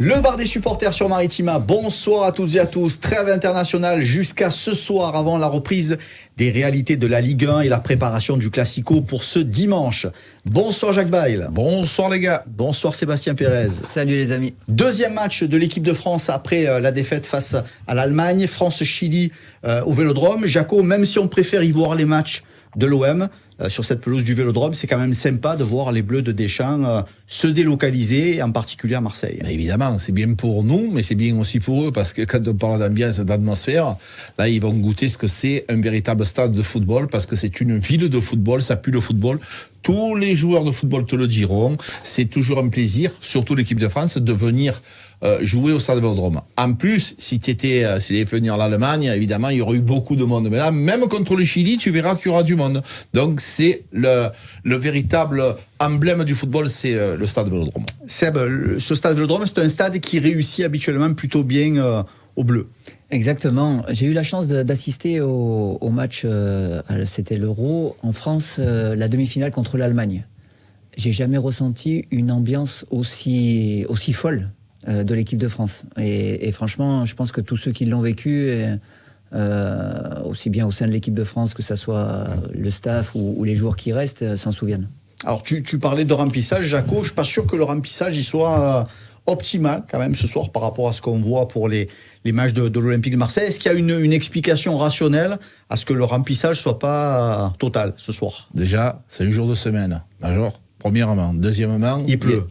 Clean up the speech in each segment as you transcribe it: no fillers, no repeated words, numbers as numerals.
Le bar des supporters sur Maritima, bonsoir à toutes et à tous. Trêve internationale jusqu'à ce soir avant la reprise des réalités de la Ligue 1 et la préparation du Classico pour ce dimanche. Bonsoir Jacques Bail. Bonsoir les gars. Bonsoir Sébastien Pérez. Salut les amis. Deuxième match de l'équipe de France après la défaite face à l'Allemagne. France-Chili au Vélodrome. Jaco, même si on préfère y voir les matchs de l'OM sur cette pelouse du Vélodrome, c'est quand même sympa de voir les Bleus de Deschamps se délocaliser, en particulier à Marseille. Évidemment, c'est bien pour nous, mais c'est bien aussi pour eux, parce que quand on parle d'ambiance et d'atmosphère, là, ils vont goûter ce que c'est un véritable stade de football, parce que c'est une ville de football, ça pue le football. Tous les joueurs de football te le diront. C'est toujours un plaisir, surtout l'équipe de France, de venir jouer au stade Vélodrome. En plus, s'il devait venir l'Allemagne, évidemment, il y aurait eu beaucoup de monde. Mais là, même contre le Chili, tu verras qu'il y aura du monde. Donc, c'est le véritable emblème du football, c'est le stade Vélodrome. Seb, ce stade Vélodrome, c'est un stade qui réussit habituellement plutôt bien aux Bleus. Exactement. J'ai eu la chance d'assister au match, c'était l'Euro en France, la demi-finale contre l'Allemagne. J'ai jamais ressenti une ambiance aussi folle de l'équipe de France. Et franchement, je pense que tous ceux qui l'ont vécu, aussi bien au sein de l'équipe de France, que ce soit le staff ou les joueurs qui restent, s'en souviennent. Alors, tu parlais de remplissage, Jaco. Je ne suis pas sûr que le remplissage il soit optimal, quand même, ce soir, par rapport à ce qu'on voit pour les matchs de l'Olympique de Marseille. Est-ce qu'il y a une explication rationnelle à ce que le remplissage ne soit pas total ce soir? Déjà, c'est un jour de semaine. D'accord. Premièrement. Deuxièmement, il pleut.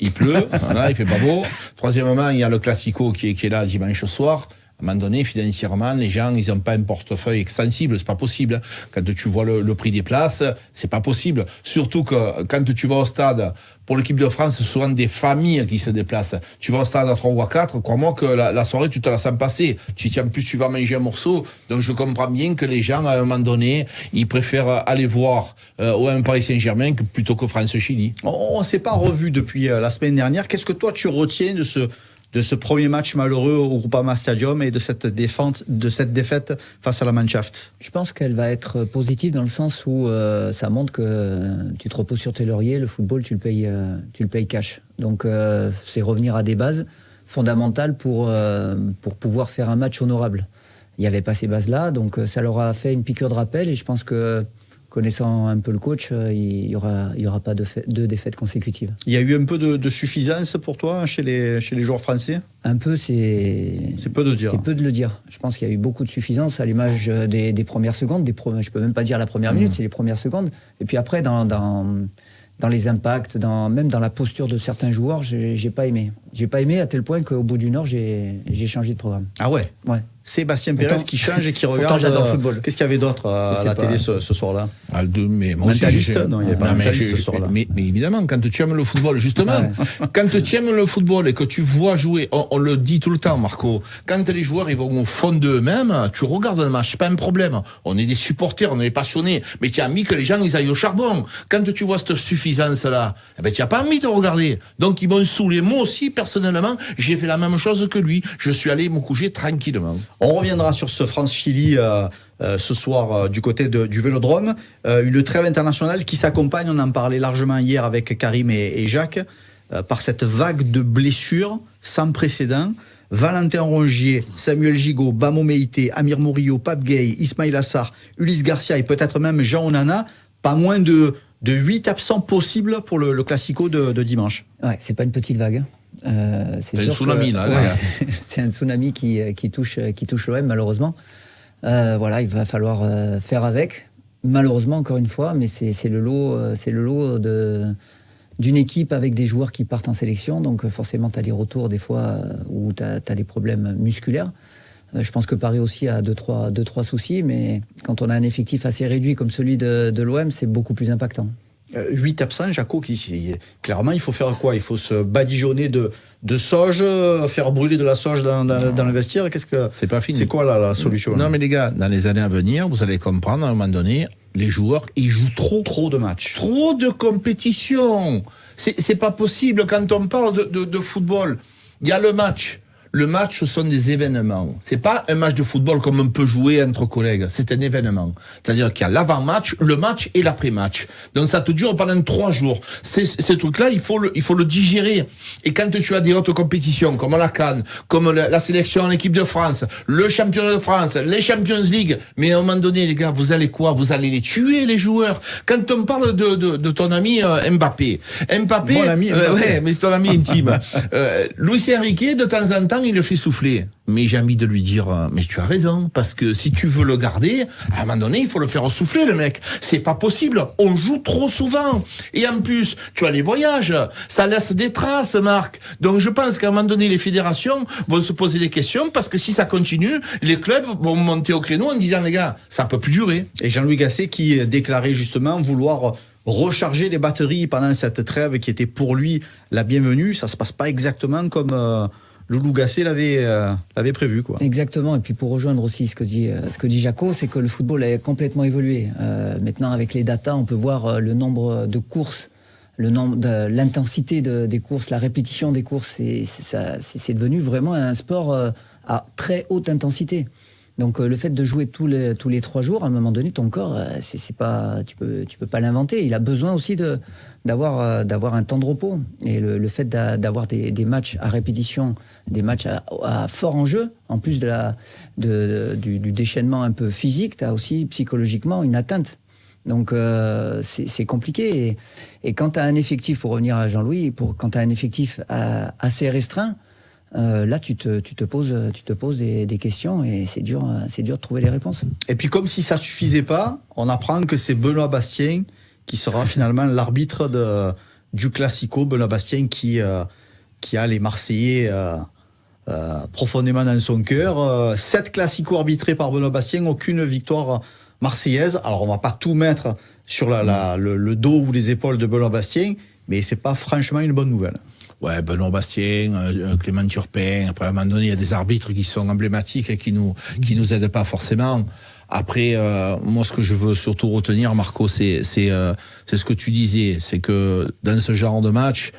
Il pleut, voilà, il fait pas beau. Troisièmement, il y a le Classico qui est là dimanche soir. À un moment donné, financièrement, les gens, ils n'ont pas un portefeuille extensible, c'est pas possible. Quand tu vois le prix des places, c'est pas possible. Surtout que quand tu vas au stade, pour l'équipe de France, c'est souvent des familles qui se déplacent. Tu vas au stade à 3 ou à 4, crois-moi que la soirée, tu te la sens passer. En plus, tu vas manger un morceau. Donc, je comprends bien que les gens, à un moment donné, ils préfèrent aller voir un Paris Saint-Germain plutôt que France-Chili. On ne s'est pas revu depuis la semaine dernière. Qu'est-ce que toi, tu retiens de ce premier match malheureux au Groupama Stadium et de cette défaite face à la Mannschaft? Je pense qu'elle va être positive dans le sens où ça montre que tu te reposes sur tes lauriers, le football tu le payes cash. Donc c'est revenir à des bases fondamentales pour pouvoir faire un match honorable. Il n'y avait pas ces bases-là, donc ça leur a fait une piqûre de rappel et je pense que connaissant un peu le coach, il y aura pas de défaites consécutives. Il y a eu un peu de suffisance pour toi chez les joueurs français? Un peu, c'est peu de dire. C'est peu de le dire. Je pense qu'il y a eu beaucoup de suffisance à l'image des premières secondes. Je peux même pas dire la première minute, c'est les premières secondes. Et puis après, dans les impacts, même dans la posture de certains joueurs, j'ai pas aimé. J'ai pas aimé à tel point qu'au bout d'une heure, j'ai changé de programme. Ah ouais? Ouais. Sébastien Pérez qui change et qui regarde. J'adore le football. Qu'est-ce qu'il y avait d'autre à la télé ce soir-là? Mais moi mentaliste? Non, il n'y avait pas mentaliste ce soir-là. Mais évidemment, quand tu aimes le football, justement, quand tu aimes le football et que tu vois jouer, on le dit tout le temps, Marco, quand les joueurs ils vont au fond d'eux-mêmes, tu regardes le match, c'est pas un problème. On est des supporters, on est passionnés, mais tu as envie que les gens ils aillent au charbon. Quand tu vois cette suffisance-là, tu n'as pas envie de regarder. Donc ils m'ont saoulé. Moi aussi, personnellement, j'ai fait la même chose que lui. Je suis allé me coucher tranquillement. On reviendra sur ce France-Chili ce soir du côté du Vélodrome. Une trêve internationale qui s'accompagne, on en parlait largement hier avec Karim et Jacques, par cette vague de blessures sans précédent. Valentin Rongier, Samuel Gigot, Bamo Meïté, Amir Murillo, Pape Gueye, Ismaïla Sarr, Ulysse Garcia et peut-être même Jean Onana. Pas moins de 8 absents possibles pour le Classico de dimanche. Ouais, c'est pas une petite vague. C'est un tsunami là. C'est un tsunami qui touche l'OM malheureusement. Voilà, il va falloir faire avec. Malheureusement encore une fois, mais c'est le lot d'une équipe avec des joueurs qui partent en sélection. Donc forcément, tu as des retours des fois où tu as des problèmes musculaires. Je pense que Paris aussi a deux, trois soucis, mais quand on a un effectif assez réduit comme celui de l'OM, c'est beaucoup plus impactant. 8 absents, Jaco, clairement, il faut faire quoi? Il faut se badigeonner de sauge, faire brûler de la sauge dans le vestiaire. C'est pas fini. C'est quoi la solution? Non, mais les gars, dans les années à venir, vous allez comprendre, à un moment donné, les joueurs, ils jouent trop de matchs. Trop de compétition. C'est pas possible quand on parle de football. Il y a le match. le match, ce sont des événements. C'est pas un match de football comme on peut jouer entre collègues. C'est un événement. C'est-à-dire qu'il y a l'avant-match, le match et l'après-match. Donc ça te dure pendant 3 jours. Ces trucs-là, il faut le digérer. Et quand tu as des hautes compétitions, comme la CAN, comme la sélection en équipe de France, le championnat de France, les Champions League, mais à un moment donné, les gars, vous allez quoi? Vous allez les tuer, les joueurs. Quand on parle de ton ami Mbappé, mon ami Mbappé. Ouais, mais c'est ton ami intime. Luis Enrique, de temps en temps, il le fait souffler. Mais j'ai envie de lui dire, mais tu as raison, parce que si tu veux le garder, à un moment donné, il faut le faire souffler, le mec. C'est pas possible. On joue trop souvent. Et en plus, tu as les voyages. Ça laisse des traces, Marc. Donc je pense qu'à un moment donné, les fédérations vont se poser des questions, parce que si ça continue, les clubs vont monter au créneau en disant, les gars, ça peut plus durer. Et Jean-Louis Gasset qui déclarait justement vouloir recharger les batteries pendant cette trêve qui était pour lui la bienvenue. Ça se passe pas exactement comme Loulou Gasset l'avait prévu, quoi. Exactement. Et puis pour rejoindre aussi ce que dit Jaco, c'est que le football a complètement évolué. Maintenant, avec les datas, on peut voir le nombre de courses, l'intensité des courses, la répétition des courses. C'est devenu vraiment un sport à très haute intensité. Donc le fait de jouer tous les 3 jours, à un moment donné, ton corps, c'est pas, tu peux pas l'inventer. Il a besoin aussi d'avoir un temps de repos. Et le fait d'avoir des matchs à répétition, des matchs à fort enjeu, en plus du déchaînement un peu physique, tu as aussi psychologiquement une atteinte. Donc c'est compliqué. Et quand tu as un effectif, pour revenir à Jean-Louis, quand tu as un effectif assez restreint, là, tu te poses des questions et c'est dur de trouver les réponses. Et puis, comme si ça suffisait pas, on apprend que c'est Benoît Bastien qui sera finalement l'arbitre du Classico. Benoît Bastien qui a les Marseillais profondément dans son cœur. 7 Classicos arbitrés par Benoît Bastien, aucune victoire marseillaise. Alors, on va pas tout mettre sur le dos ou les épaules de Benoît Bastien, mais c'est pas franchement une bonne nouvelle. Ouais, Benoît Bastien, Clément Turpin. Après, à un moment donné, il y a des arbitres qui sont emblématiques et qui nous aident pas forcément. Après, moi, ce que je veux surtout retenir, Marco, c'est ce que tu disais. C'est que dans ce genre de match,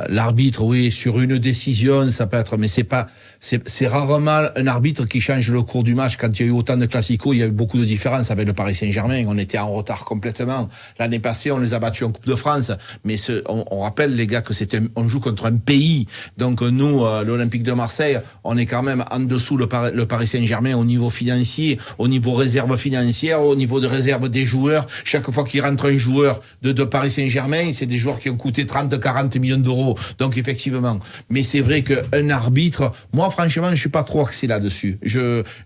l'arbitre, oui, sur une décision, ça peut être, mais c'est rarement un arbitre qui change le cours du match. Quand il y a eu autant de classicos, il y a eu beaucoup de différences avec le Paris Saint-Germain. On était en retard complètement. L'année passée, on les a battus en Coupe de France. Mais on rappelle, les gars, que on joue contre un pays. Donc, nous, l'Olympique de Marseille, on est quand même en dessous le Paris Saint-Germain au niveau financier, au niveau réserve financière, au niveau de réserve des joueurs. Chaque fois qu'il rentre un joueur de Paris Saint-Germain, c'est des joueurs qui ont coûté 30-40 millions d'euros. Donc, effectivement. Mais c'est vrai qu'un arbitre, moi, franchement, je suis pas trop axé là-dessus.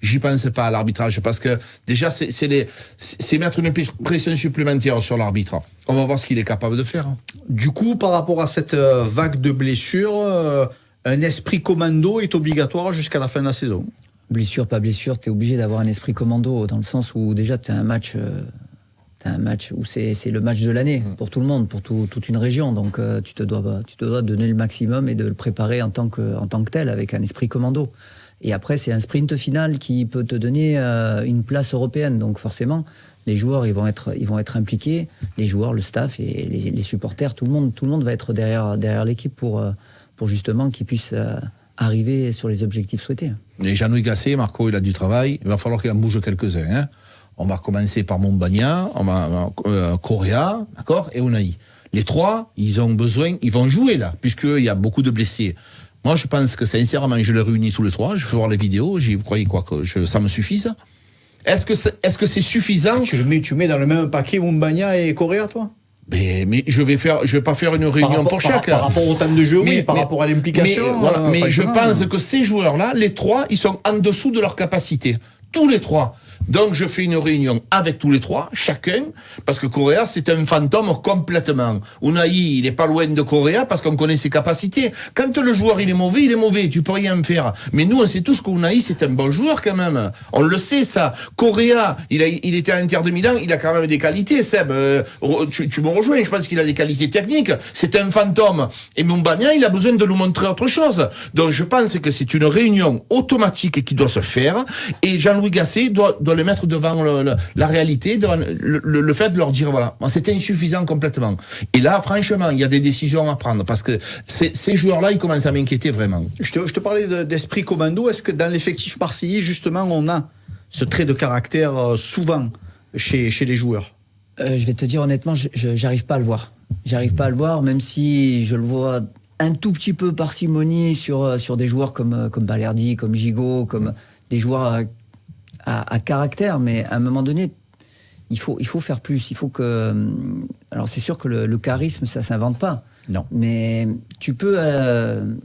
J'y pense pas à l'arbitrage parce que déjà, c'est mettre une pression supplémentaire sur l'arbitre. On va voir ce qu'il est capable de faire. Du coup, par rapport à cette vague de blessures, un esprit commando est obligatoire jusqu'à la fin de la saison. Blessure, pas blessure, tu es obligé d'avoir un esprit commando dans le sens où déjà tu as un match. T'as un match où c'est le match de l'année pour tout le monde, pour toute une région. Donc tu te dois donner le maximum et de le préparer en tant que tel, avec un esprit commando. Et après, c'est un sprint final qui peut te donner une place européenne. Donc forcément, les joueurs ils vont être impliqués, les joueurs, le staff et les supporters, tout le monde va être derrière l'équipe pour justement qu'ils puissent arriver sur les objectifs souhaités. Et Jean-Louis Gasset, Marco, il a du travail. Il va falloir qu'il en bouge quelques-uns, hein. On va commencer par Montbagnan, on va Correa, d'accord, et Unai. Les 3, ils vont jouer là, puisqu'il y a beaucoup de blessés. Moi, je pense que sincèrement, je les réunis tous les 3, je fais voir les vidéos, vous croyez quoi, que ça me suffit ça? Est-ce que c'est suffisant? Tu mets dans le même paquet Montbagnan et Correa, toi? Mais je vais pas faire une réunion pour chaque. Par rapport au temps de jeu, oui, par rapport à l'implication. Mais je pense que ces joueurs-là, les 3, ils sont en dessous de leur capacité. Tous les 3. Donc je fais une réunion avec tous les 3, chacun, parce que Correa c'est un fantôme complètement. Unai, il est pas loin de Correa parce qu'on connaît ses capacités. Quand le joueur il est mauvais, tu peux rien faire. Mais nous on sait tous qu'Unai c'est un bon joueur quand même. On le sait ça. Correa, il était à l'Inter de Milan, il a quand même des qualités, Seb. Tu me rejoins, je pense qu'il a des qualités techniques. C'est un fantôme. Et Montbagnan, il a besoin de nous montrer autre chose. Donc je pense que c'est une réunion automatique qui doit se faire. Et Jean-Louis Jean-Louis Gasset doit le mettre devant la réalité, devant le fait de leur dire voilà, c'était insuffisant complètement. Et là, franchement, il y a des décisions à prendre parce que ces joueurs-là, ils commencent à m'inquiéter vraiment. Je te parlais d'esprit commando. Est-ce que dans l'effectif marseillais, justement, on a ce trait de caractère souvent chez les joueurs? Je vais te dire honnêtement, j'arrive pas à le voir. J'arrive pas à le voir, même si je le vois un tout petit peu parcimonie sur des joueurs comme Balerdi, comme Gigot, comme des joueurs à caractère, mais à un moment donné, il faut faire plus. Il faut que. Alors c'est sûr que le charisme, ça s'invente pas. Non. Mais tu peux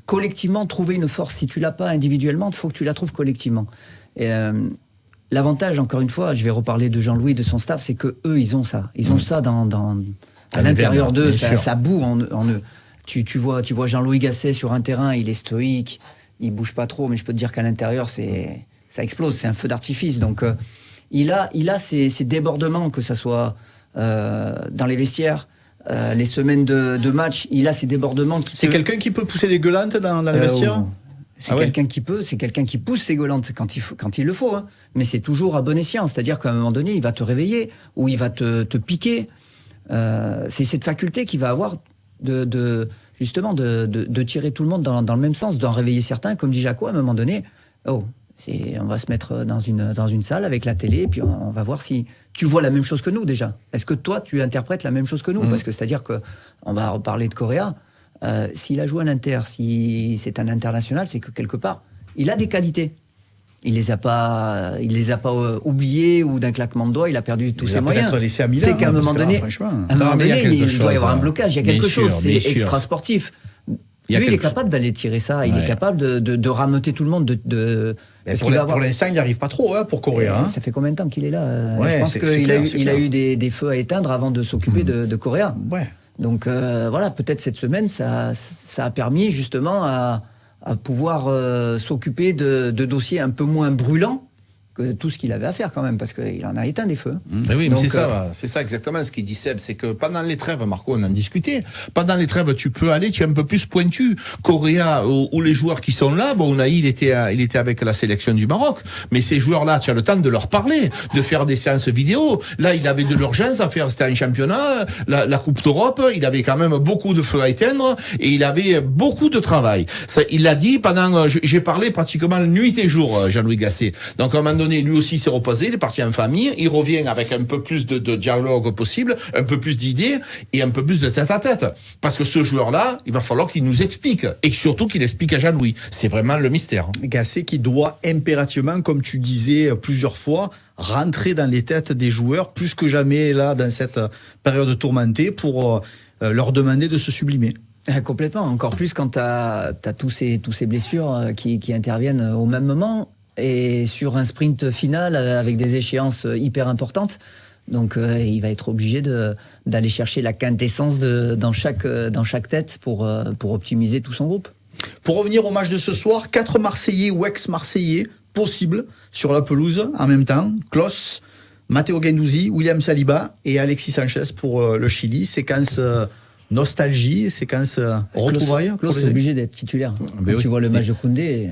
collectivement trouver une force. Si tu l'as pas individuellement, il faut que tu la trouves collectivement. Et l'avantage, encore une fois, je vais reparler de Jean-Louis, de son staff, c'est que eux, ils ont ça. Ils ont ça à l'intérieur d'eux. Ça boue en eux. Tu vois Jean-Louis Gasset sur un terrain, il est stoïque, il bouge pas trop, mais je peux te dire qu'à l'intérieur, ça explose, c'est un feu d'artifice. Donc, il a ces débordements, que ça soit dans les vestiaires, les semaines de match, il a ces débordements. C'est quelqu'un qui peut pousser des gueulantes dans les vestiaires? C'est quelqu'un qui peut, c'est quelqu'un qui pousse ses gueulantes quand il le faut, hein. Mais c'est toujours à bon escient, c'est-à-dire qu'à un moment donné, il va te réveiller ou il va te piquer. C'est cette faculté qu'il va avoir justement de tirer tout le monde dans le même sens, d'en réveiller certains, comme dit Jaco, à un moment donné, on va se mettre dans une salle avec la télé, et puis on va voir si tu vois la même chose que nous déjà. Est-ce que toi, tu interprètes la même chose que nous? Parce que c'est-à-dire qu'on va reparler de Correa, s'il a joué à l'Inter, si c'est un international, c'est que quelque part, il a des qualités. Il les a pas oubliés ou d'un claquement de doigts, il a perdu tous ses moyens. Laissé à Milan, c'est qu'à un moment donné, il doit y avoir un blocage. Il y a quelque chose, c'est extra sportif. Lui, il est capable d'aller tirer ça. Il est capable de rameuter tout le monde. Pour l'instant, il n'y arrive pas trop pour Correa. Ça fait combien de temps qu'il est là? Je pense qu'il a eu des feux à éteindre avant de s'occuper de Correa. Ouais. Donc voilà, peut-être cette semaine, ça a permis justement à pouvoir s'occuper de dossiers un peu moins brûlants que tout ce qu'il avait à faire quand même, parce qu'il en a éteint des feux. Mais oui, mais c'est ça exactement ce qu'il dit Seb, c'est que pendant les trêves, Marco, on en discutait, pendant les trêves, tu peux aller, tu es un peu plus pointu. Correa ou les joueurs qui sont là, bon, Unai, il était avec la sélection du Maroc, mais ces joueurs-là, tu as le temps de leur parler, de faire des séances vidéo. Là, il avait de l'urgence à faire, c'était un championnat, la Coupe d'Europe, il avait quand même beaucoup de feux à éteindre, et il avait beaucoup de travail. Ça, il l'a dit pendant, j'ai parlé pratiquement nuit et jour, Jean-Louis Gasset. Donc, à un moment donné, lui aussi s'est reposé, il est parti en famille, il revient avec un peu plus de dialogue possible, un peu plus d'idées et un peu plus de tête à tête. Parce que ce joueur-là, il va falloir qu'il nous explique et surtout qu'il explique à Jean-Louis. C'est vraiment le mystère. Gasset qui doit impérativement, comme tu disais plusieurs fois, rentrer dans les têtes des joueurs plus que jamais là dans cette période tourmentée pour leur demander de se sublimer. Complètement, encore plus quand tu as tous ces blessures qui interviennent au même moment et sur un sprint final avec des échéances hyper importantes. Donc il va être obligé d'aller chercher la quintessence dans chaque tête pour optimiser tout son groupe. Pour revenir au match de ce soir, 4 Marseillais ou ex-Marseillais possibles sur la pelouse en même temps. Klos, Matteo Guendouzi, William Saliba et Alexis Sanchez pour le Chili. Séquence nostalgie, séquence retrouvailles. Klos est obligé d'être titulaire. Quand tu vois le match de Koundé,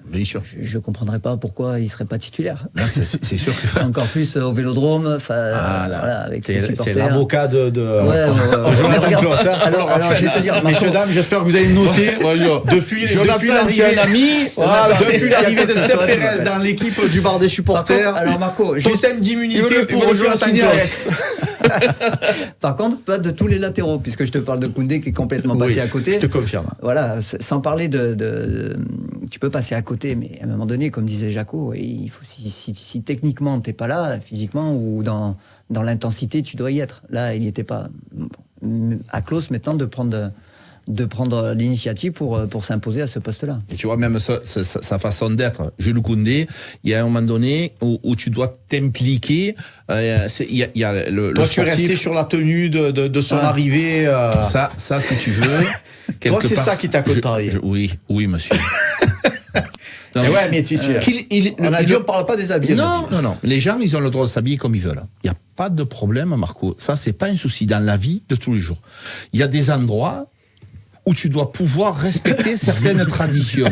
bien sûr. Je ne comprendrais pas pourquoi il ne serait pas titulaire. C'est sûr que... Encore plus au Vélodrome, avec ses supporters. C'est l'avocat de Jonathan Klos. Alors, je vais te dire, messieurs, dames, j'espère que vous avez noté depuis l'arrivée de Seb Pérez dans l'équipe du bar des supporters. Alors Marco, totem d'immunité pour Jonathan Klos. Par contre, pas de tous les latéraux, puisque je te parle de Koundé qui est complètement passé à côté. Je te confirme. Voilà, sans parler tu peux passer à côté, mais à un moment donné, comme disait Jaco, il faut, si techniquement t'es pas là, physiquement ou dans l'intensité, tu dois y être. Là, il n'y était pas. À Klos maintenant de prendre l'initiative pour s'imposer à ce poste-là. Et tu vois, même sa façon d'être, Jules Koundé, il y a un moment donné où tu dois t'impliquer. Il y a le toi, sportif. tu es resté sur la tenue de son arrivée. Ça, si tu veux. Toi, c'est ça qui t'a contrarié. Oui, monsieur. Non, ouais, mais on ne parle pas des habits. Non. Les gens, ils ont le droit de s'habiller comme ils veulent. Il n'y a pas de problème, Marco. Ça, c'est pas un souci dans la vie de tous les jours. Il y a des endroits où tu dois pouvoir respecter certaines traditions.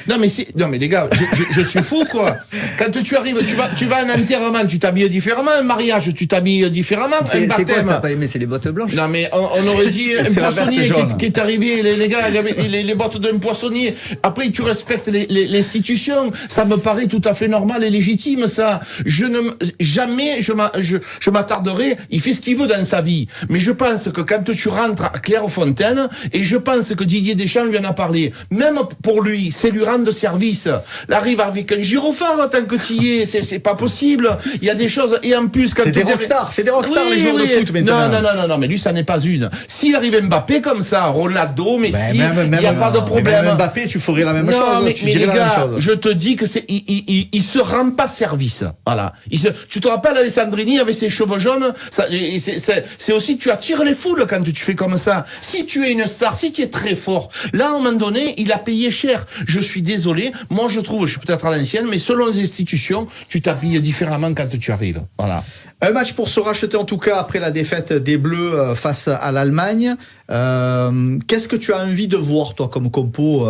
Non mais les gars, je suis fou quoi. Quand tu arrives, tu vas à un enterrement, tu t'habilles différemment, un mariage, tu t'habilles différemment, un baptême. C'est quoi, t'as pas aimé, c'est les bottes blanches? Non mais on aurait dit un poissonnier qui est arrivé, les gars, il avait les bottes d'un poissonnier. Après tu respectes l'institution, ça me paraît tout à fait normal et légitime ça. Jamais je m'attarderai, il fait ce qu'il veut dans sa vie. Mais je pense que quand tu rentres à Clairefontaine, et je pense que Didier Deschamps lui en a parlé, même pour lui, c'est lui rendre service. Là, arrive avec un gyrophare tant que tu y es, c'est pas possible. Il y a des choses, et en plus, quand c'est des rockstars, les joueurs de foot maintenant. Non, mais lui, ça n'est pas une. S'il arrive Mbappé comme ça, Ronaldo, Messi, il n'y a pas de problème. Même Mbappé, tu ferais la même chose. Mais les gars, je te dis que il se rend pas service. Voilà. Tu te rappelles Alessandrini avec ses cheveux jaunes, c'est aussi, tu attires les foules quand tu fais comme ça. Si tu es une star, si tu es très fort, là, à un moment donné, il a payé cher. Je suis désolé. Moi, je trouve, je suis peut-être à l'ancienne, mais selon les institutions, tu t'habilles différemment quand tu arrives. Voilà. Un match pour se racheter, en tout cas, après la défaite des Bleus face à l'Allemagne. Qu'est-ce que tu as envie de voir, toi, comme compo,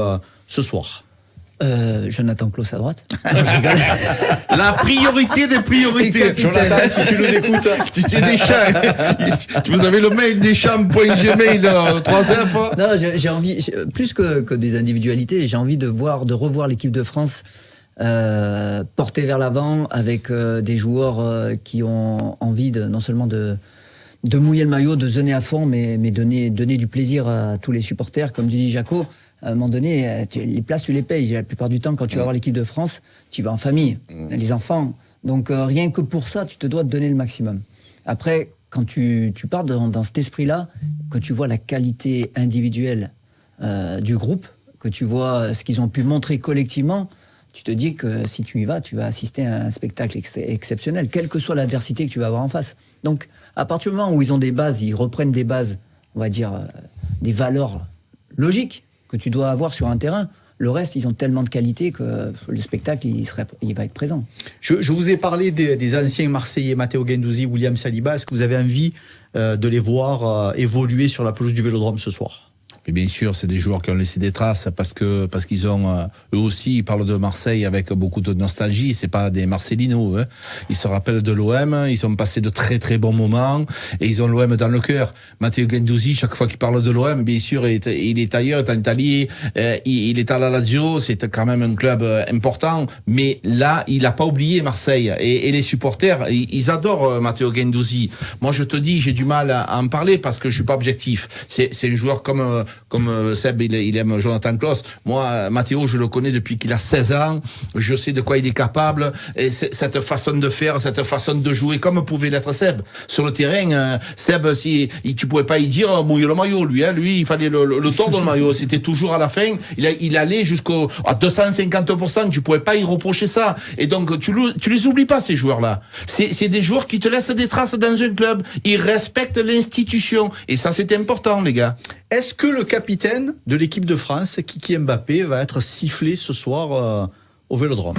ce soir? Jonathan Klaus à droite. La priorité des priorités. Jonathan, si tu nous écoutes. Tu sais Deschamps. Vous avez le mail deschamps.gmail 3F. Non, j'ai envie, plus que des individualités, j'ai envie de revoir l'équipe de France portée vers l'avant avec des joueurs qui ont envie non seulement de mouiller le maillot, de donner à fond, mais donner du plaisir à tous les supporters, comme dit Jaco. À un moment donné, les places, tu les payes. La plupart du temps, quand tu vas voir l'équipe de France, tu vas en famille, les enfants. Donc, rien que pour ça, tu te dois te donner le maximum. Après, quand tu pars dans cet esprit-là, que tu vois la qualité individuelle du groupe, que tu vois ce qu'ils ont pu montrer collectivement, tu te dis que si tu y vas, tu vas assister à un spectacle exceptionnel, quelle que soit l'adversité que tu vas avoir en face. Donc, à partir du moment où ils ont des bases, ils reprennent des bases, on va dire, des valeurs logiques que tu dois avoir sur un terrain. Le reste, ils ont tellement de qualité que le spectacle, il va être présent. Je vous ai parlé des anciens Marseillais, Matteo Guendouzi, William Saliba. Est-ce que vous avez envie de les voir évoluer sur la pelouse du Vélodrome ce soir? Et bien sûr, c'est des joueurs qui ont laissé des traces parce qu'ils ont eux aussi, ils parlent de Marseille avec beaucoup de nostalgie. C'est pas des Marcelinos. Hein. Ils se rappellent de l'OM. Ils ont passé de très très bons moments et ils ont l'OM dans le cœur. Matteo Guendouzi, chaque fois qu'il parle de l'OM, bien sûr, il est ailleurs, en Italie. Il est à la Lazio. C'est quand même un club important. Mais là, il a pas oublié Marseille et les supporters, ils adorent Matteo Guendouzi. Moi, je te dis, j'ai du mal à en parler parce que je suis pas objectif. C'est un joueur comme Seb, il aime Jonathan Klaus. Moi, Matteo, je le connais depuis qu'il a 16 ans. Je sais de quoi il est capable. Et cette façon de faire, cette façon de jouer, comme pouvait l'être Seb. Sur le terrain, Seb, tu pouvais pas y dire mouille le maillot. Lui, il fallait le tordre le maillot. C'était toujours à la fin. Il allait à 250%. Tu pouvais pas y reprocher ça. Et donc, tu les oublies pas, ces joueurs-là. C'est des joueurs qui te laissent des traces dans un club. Ils respectent l'institution. Et ça, c'est important, les gars. Est-ce que le capitaine de l'équipe de France, Kiki Mbappé, va être sifflé ce soir au Vélodrome?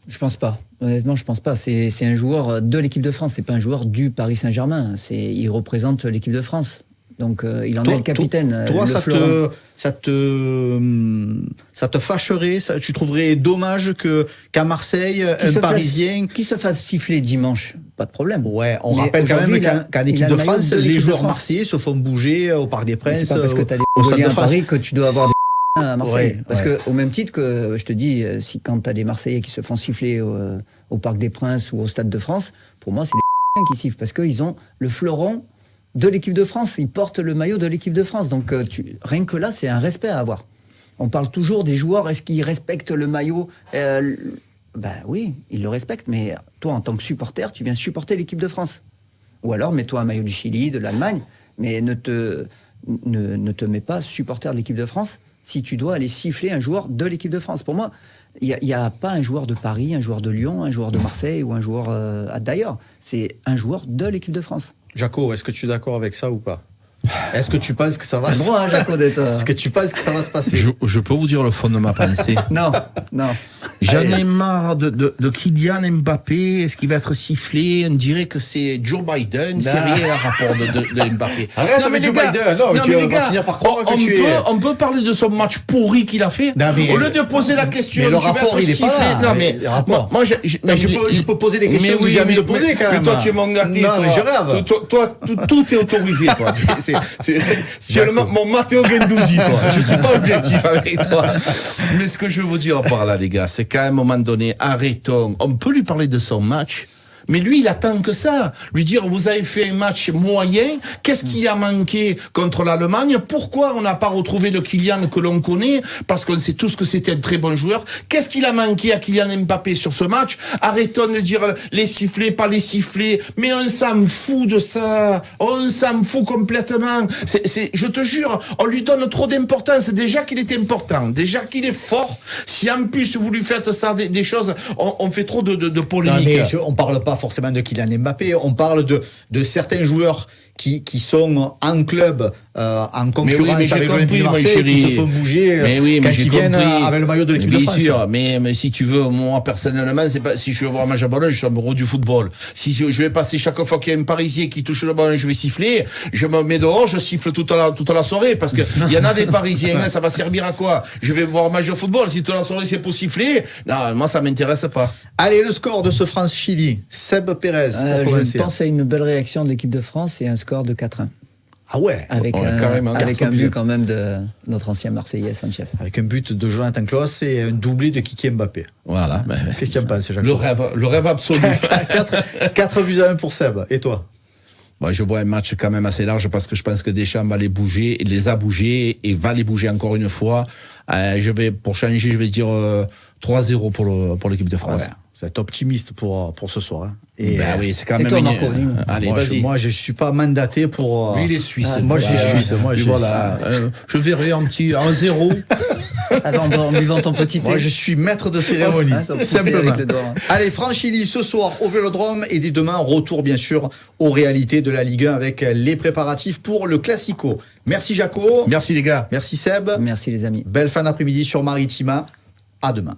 Je pense pas. Honnêtement, je pense pas. C'est un joueur de l'équipe de France. C'est pas un joueur du Paris Saint-Germain. Il représente l'équipe de France. Donc, il en est le capitaine. Toi, ça te fâcherait, tu trouverais dommage qu'à Marseille, un Parisien... Qui se fasse siffler dimanche, pas de problème. Ouais, on rappelle quand même qu'en équipe de France, les joueurs marseillais se font bouger au Parc des Princes, c'est pas parce que t'as des Brésiliens à Paris que tu dois avoir des à Marseille. Parce que, au même titre que, je te dis, si quand t'as des Marseillais qui se font siffler au Parc des Princes ou au Stade de France, pour moi, c'est les qui sifflent, parce qu'ils ont le fleuron de l'équipe de France, ils portent le maillot de l'équipe de France. Donc, rien que là, c'est un respect à avoir. On parle toujours des joueurs, est-ce qu'ils respectent le maillot oui, ils le respectent, mais toi, en tant que supporter, tu viens supporter l'équipe de France. Ou alors, mets-toi un maillot du Chili, de l'Allemagne, mais ne te mets pas supporter de l'équipe de France si tu dois aller siffler un joueur de l'équipe de France. Pour moi, il n'y a pas un joueur de Paris, un joueur de Lyon, un joueur de Marseille ou un joueur d'ailleurs. C'est un joueur de l'équipe de France. Jaco, est-ce que tu es d'accord avec ça ou pas? Est-ce que tu penses que ça va se passer? Jaco, Est-ce que tu penses que ça va se passer? Je peux vous dire le fond de ma pensée. Non. J'en ai marre de Kylian Mbappé. Est-ce qu'il va être sifflé? On dirait que c'est Joe Biden. C'est rien à rapport de Mbappé. Arrête avec Joe Biden. Non, mais tu vas finir par croire que tu es... On peut parler de son match pourri qu'il a fait. Au lieu de poser la question, mais le rapport, il est pas là. Non, mais moi, je peux poser des questions que j'ai envie de poser quand même. Mais toi, tu es mon gâté. Non, mais je rêve. Toi, tout est autorisé, toi. Tu es mon Matteo Guendouzi, toi. Je suis pas objectif avec toi. Mais ce que je veux vous dire par là, les gars, c'est qu'à un moment donné, arrêtons. On peut lui parler de son match, mais lui, il attend que ça. Lui dire, vous avez fait un match moyen, qu'est-ce qui a manqué contre l'Allemagne? Pourquoi on n'a pas retrouvé le Kylian que l'on connaît? Parce qu'on sait tous que c'était un très bon joueur. Qu'est-ce qu'il a manqué à Kylian Mbappé sur ce match? Arrêtons de dire les sifflets, pas les sifflets. Mais on s'en fout de ça. On s'en fout complètement. Je te jure, on lui donne trop d'importance. Déjà qu'il est important, déjà qu'il est fort. Si en plus vous lui faites ça, des choses, on fait trop de polémiques. Non, mais on parle pas forcément de Kylian Mbappé, on parle de certains joueurs qui sont en club, en concurrence avec l'Olympique de Marseille, qui se font bouger quand ils viennent avec le maillot de l'équipe de France. Bien sûr, mais si tu veux, moi personnellement, c'est pas, si je veux voir un match à ballon, je suis amoureux du football. Si je vais passer chaque fois qu'il y a un Parisien qui touche le ballon, je vais siffler, je me mets dehors, je siffle toute la soirée, parce que il y en a des Parisiens, ça va servir à quoi? Je vais voir un match de football, si toute la soirée c'est pour siffler, non, moi ça m'intéresse pas. Allez, le score de ce France-Chili, Seb Pérez, pour commencer. Je pense à une belle réaction de l'équipe de France et un score de 4-1. Ah ouais, avec un but quand même de notre ancien Marseillais Sanchez. Avec un but de Jonathan Klaus et un doublé de Kiki Mbappé. Voilà. Qu'est-ce que tu en penses, Jacques? Le rêve absolu. 4 buts à 1 pour Seb. Et toi? Je vois un match quand même assez large parce que je pense que Deschamps va les a bougés et va les bouger encore une fois. Pour changer, je vais dire 3-0 pour l'équipe de France. Ouais. Vous êtes optimiste pour ce soir. Hein. Oui, c'est quand même. Toi, Marco, allez, vas-y. Moi, je suis pas mandaté pour. Lui, il est suisse. Moi, je suis suisse. Je verrai un 0. En buvant ton petit thé. Moi, je suis maître de cérémonie. Simplement. Allez, France-Chili ce soir au Vélodrome et dès demain, retour bien sûr aux réalités de la Ligue 1 avec les préparatifs pour le Classico. Merci Jaco. Merci les gars. Merci Seb. Merci les amis. Belle fin d'après-midi sur Maritima. À demain.